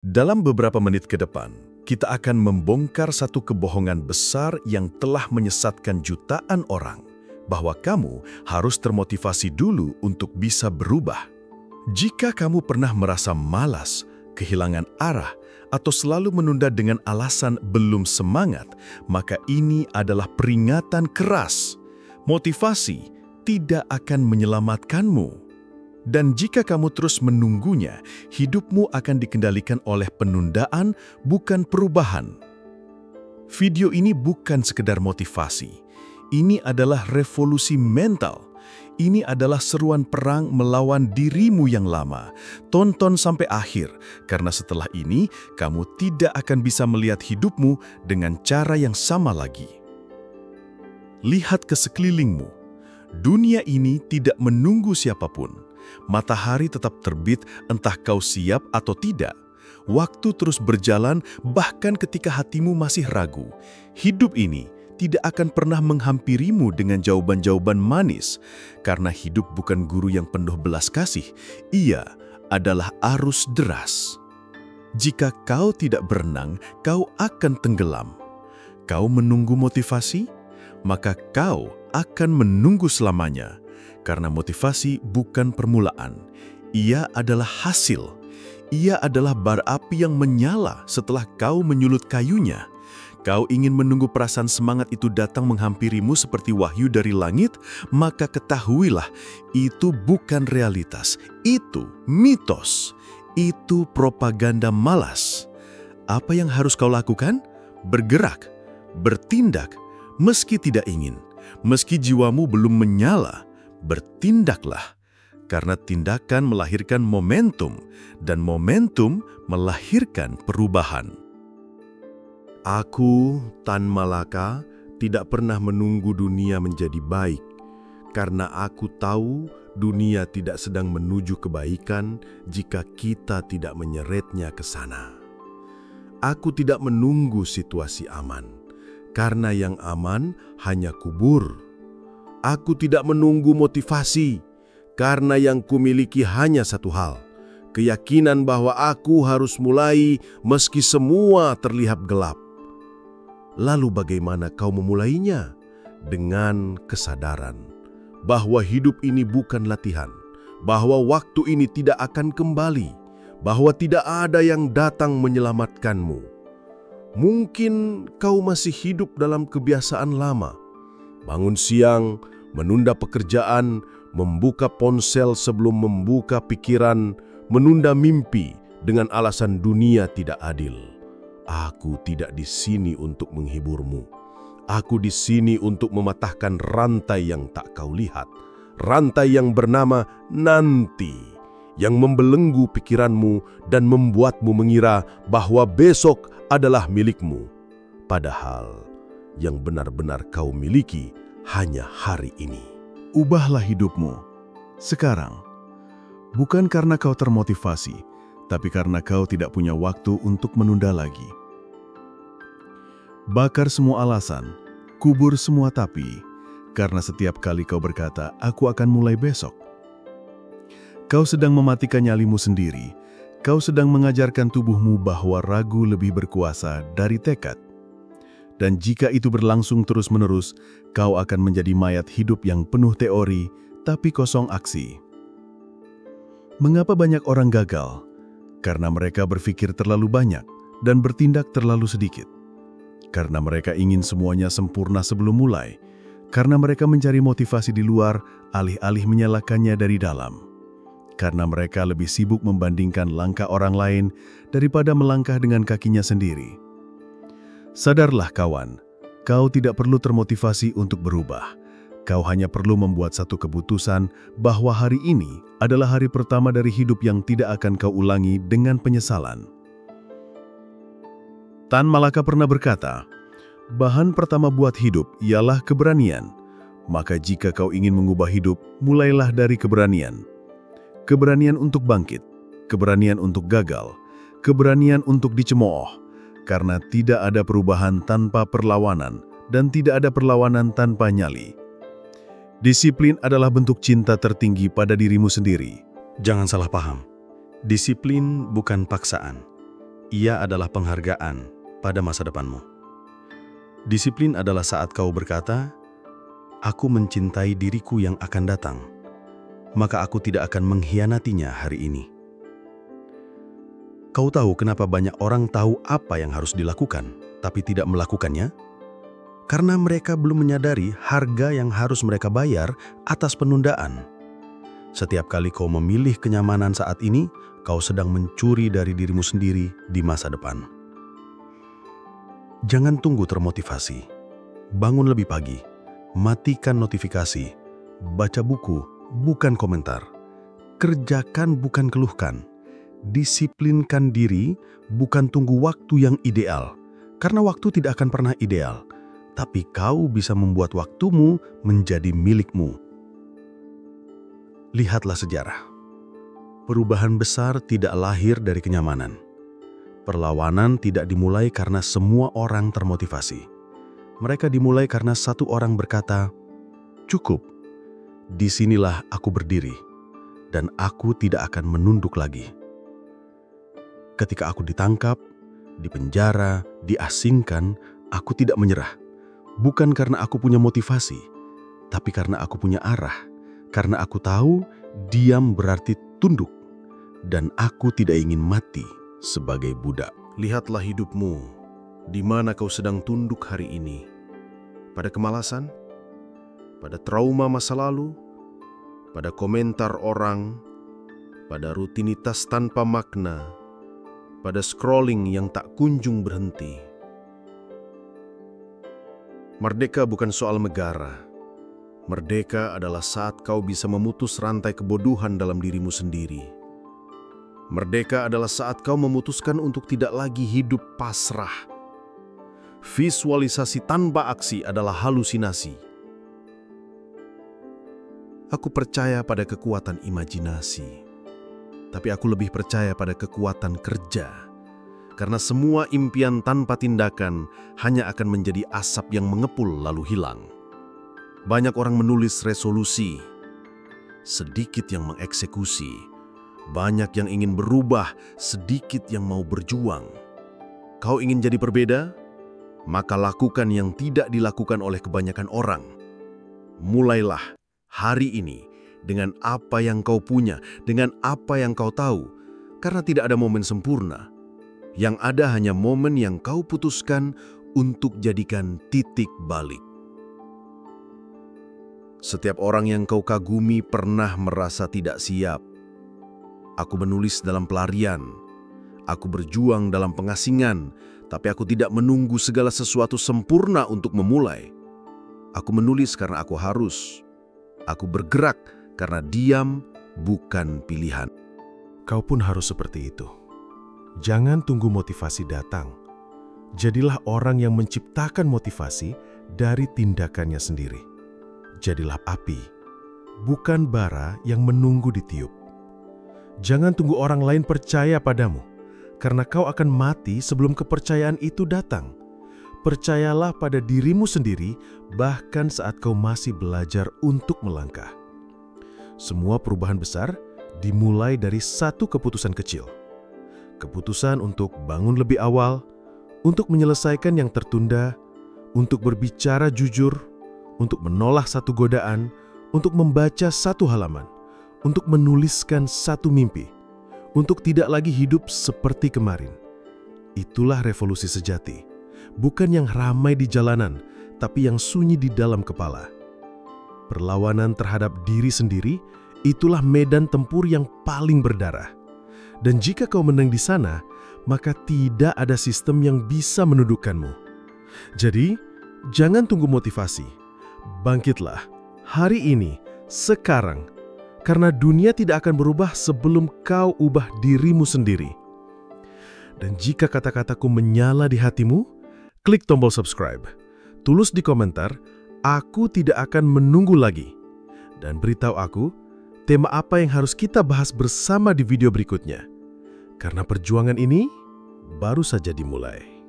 Dalam beberapa menit ke depan, kita akan membongkar satu kebohongan besar yang telah menyesatkan jutaan orang, bahwa kamu harus termotivasi dulu untuk bisa berubah. Jika kamu pernah merasa malas, kehilangan arah, atau selalu menunda dengan alasan belum semangat, maka ini adalah peringatan keras. Motivasi tidak akan menyelamatkanmu. Dan jika kamu terus menunggunya, hidupmu akan dikendalikan oleh penundaan, bukan perubahan. Video ini bukan sekedar motivasi. Ini adalah revolusi mental. Ini adalah seruan perang melawan dirimu yang lama. Tonton sampai akhir, karena setelah ini, kamu tidak akan bisa melihat hidupmu dengan cara yang sama lagi. Lihat ke sekelilingmu. Dunia ini tidak menunggu siapapun. Matahari tetap terbit entah kau siap atau tidak. Waktu terus berjalan bahkan ketika hatimu masih ragu. Hidup ini tidak akan pernah menghampirimu dengan jawaban-jawaban manis. Karena hidup bukan guru yang penuh belas kasih. Ia adalah arus deras. Jika kau tidak berenang, kau akan tenggelam. Kau menunggu motivasi? Maka kau akan menunggu selamanya. Karena motivasi bukan permulaan, ia adalah hasil. Ia adalah bara api yang menyala setelah kau menyulut kayunya. Kau ingin menunggu perasaan semangat itu datang menghampirimu seperti wahyu dari langit, maka ketahuilah, itu bukan realitas, itu mitos, itu propaganda malas. Apa yang harus kau lakukan? Bergerak, bertindak, meski tidak ingin, meski jiwamu belum menyala. Bertindaklah, karena tindakan melahirkan momentum, dan momentum melahirkan perubahan. Aku, Tan Malaka, tidak pernah menunggu dunia menjadi baik, karena aku tahu dunia tidak sedang menuju kebaikan jika kita tidak menyeretnya ke sana. Aku tidak menunggu situasi aman, karena yang aman hanya kubur. Aku tidak menunggu motivasi, karena yang kumiliki hanya satu hal, keyakinan bahwa aku harus mulai meski semua terlihat gelap. Lalu bagaimana kau memulainya? Dengan kesadaran bahwa hidup ini bukan latihan, bahwa waktu ini tidak akan kembali, bahwa tidak ada yang datang menyelamatkanmu. Mungkin kau masih hidup dalam kebiasaan lama, bangun siang, menunda pekerjaan, membuka ponsel sebelum membuka pikiran, menunda mimpi dengan alasan dunia tidak adil. Aku tidak di sini untuk menghiburmu. Aku di sini untuk mematahkan rantai yang tak kau lihat. Rantai yang bernama nanti, yang membelenggu pikiranmu dan membuatmu mengira bahwa besok adalah milikmu. Padahal yang benar-benar kau miliki hanya hari ini. Ubahlah hidupmu sekarang. Bukan karena kau termotivasi, tapi karena kau tidak punya waktu untuk menunda lagi. Bakar semua alasan, kubur semua tapi, karena setiap kali kau berkata, aku akan mulai besok. Kau sedang mematikan nyalimu sendiri. Kau sedang mengajarkan tubuhmu bahwa ragu lebih berkuasa dari tekad. Dan jika itu berlangsung terus-menerus, kau akan menjadi mayat hidup yang penuh teori, tapi kosong aksi. Mengapa banyak orang gagal? Karena mereka berpikir terlalu banyak dan bertindak terlalu sedikit. Karena mereka ingin semuanya sempurna sebelum mulai. Karena mereka mencari motivasi di luar, alih-alih menyalakannya dari dalam. Karena mereka lebih sibuk membandingkan langkah orang lain daripada melangkah dengan kakinya sendiri. Sadarlah kawan, kau tidak perlu termotivasi untuk berubah. Kau hanya perlu membuat satu keputusan bahwa hari ini adalah hari pertama dari hidup yang tidak akan kau ulangi dengan penyesalan. Tan Malaka pernah berkata, bahan pertama buat hidup ialah keberanian. Maka jika kau ingin mengubah hidup, mulailah dari keberanian. Keberanian untuk bangkit, keberanian untuk gagal, keberanian untuk dicemooh. Karena tidak ada perubahan tanpa perlawanan, dan tidak ada perlawanan tanpa nyali. Disiplin adalah bentuk cinta tertinggi pada dirimu sendiri. Jangan salah paham, disiplin bukan paksaan. Ia adalah penghargaan pada masa depanmu. Disiplin adalah saat kau berkata, "Aku mencintai diriku yang akan datang, maka aku tidak akan mengkhianatinya hari ini." Kau tahu kenapa banyak orang tahu apa yang harus dilakukan, tapi tidak melakukannya? Karena mereka belum menyadari harga yang harus mereka bayar atas penundaan. Setiap kali kau memilih kenyamanan saat ini, kau sedang mencuri dari dirimu sendiri di masa depan. Jangan tunggu termotivasi. Bangun lebih pagi. Matikan notifikasi. Baca buku, bukan komentar. Kerjakan, bukan keluhkan. Disiplinkan diri, bukan tunggu waktu yang ideal. Karena waktu tidak akan pernah ideal. Tapi kau bisa membuat waktumu menjadi milikmu. Lihatlah sejarah. Perubahan besar tidak lahir dari kenyamanan. Perlawanan tidak dimulai karena semua orang termotivasi. Mereka dimulai karena satu orang berkata, "Cukup, disinilah aku berdiri, dan aku tidak akan menunduk lagi." Ketika aku ditangkap, dipenjara, diasingkan, aku tidak menyerah. Bukan karena aku punya motivasi, tapi karena aku punya arah. Karena aku tahu diam berarti tunduk, dan aku tidak ingin mati sebagai budak. Lihatlah hidupmu, di mana kau sedang tunduk hari ini. Pada kemalasan, pada trauma masa lalu, pada komentar orang, pada rutinitas tanpa makna, pada scrolling yang tak kunjung berhenti. Merdeka bukan soal megara. Merdeka adalah saat kau bisa memutus rantai kebodohan dalam dirimu sendiri. Merdeka adalah saat kau memutuskan untuk tidak lagi hidup pasrah. Visualisasi tanpa aksi adalah halusinasi. Aku percaya pada kekuatan imajinasi, tapi aku lebih percaya pada kekuatan kerja. Karena semua impian tanpa tindakan hanya akan menjadi asap yang mengepul lalu hilang. Banyak orang menulis resolusi, sedikit yang mengeksekusi. Banyak yang ingin berubah, sedikit yang mau berjuang. Kau ingin jadi berbeda? Maka lakukan yang tidak dilakukan oleh kebanyakan orang. Mulailah hari ini dengan apa yang kau punya, dengan apa yang kau tahu, karena tidak ada momen sempurna. Yang ada hanya momen yang kau putuskan untuk jadikan titik balik. Setiap orang yang kau kagumi pernah merasa tidak siap. Aku menulis dalam pelarian. Aku berjuang dalam pengasingan, tapi aku tidak menunggu segala sesuatu sempurna untuk memulai. Aku menulis karena aku harus. Aku bergerak karena diam bukan pilihan. Kau pun harus seperti itu. Jangan tunggu motivasi datang. Jadilah orang yang menciptakan motivasi dari tindakannya sendiri. Jadilah api, bukan bara yang menunggu ditiup. Jangan tunggu orang lain percaya padamu, karena kau akan mati sebelum kepercayaan itu datang. Percayalah pada dirimu sendiri, bahkan saat kau masih belajar untuk melangkah. Semua perubahan besar dimulai dari satu keputusan kecil. Keputusan untuk bangun lebih awal, untuk menyelesaikan yang tertunda, untuk berbicara jujur, untuk menolak satu godaan, untuk membaca satu halaman, untuk menuliskan satu mimpi, untuk tidak lagi hidup seperti kemarin. Itulah revolusi sejati, bukan yang ramai di jalanan, tapi yang sunyi di dalam kepala. Perlawanan terhadap diri sendiri, itulah medan tempur yang paling berdarah. Dan jika kau menang di sana, maka tidak ada sistem yang bisa menundukkanmu. Jadi, jangan tunggu motivasi. Bangkitlah, hari ini, sekarang, karena dunia tidak akan berubah sebelum kau ubah dirimu sendiri. Dan jika kata-kataku menyala di hatimu, klik tombol subscribe, tulis di komentar, "Aku tidak akan menunggu lagi." Dan beritahu aku, tema apa yang harus kita bahas bersama di video berikutnya. Karena perjuangan ini baru saja dimulai.